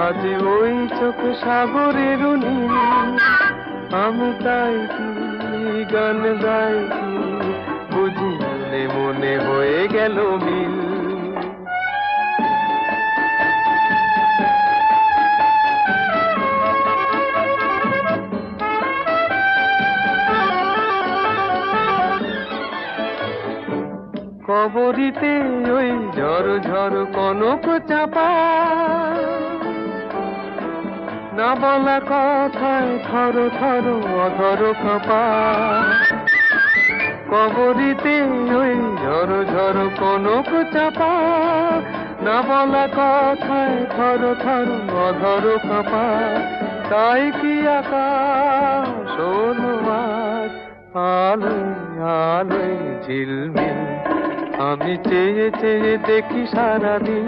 আজ ওই চোখ সাগরের নীল, আমি তাই কি গান গাই কি, বুঝি মনে মনে হয়ে গেল মিল। কবরীতে ওই ঝড় ঝড় কনক চাপা, না বলা কথায় থর থর অধর কাঁপা। কবরীতে ওই ঝড় ঝড় কনক চাপা, না বলা কথায় থর থর অধর কাঁপা। তাই কি আকাশ হলো আজ আলোয় আলোয় ঝিলমিল, আমি চেয়ে চেয়ে দেখি সারাদিন।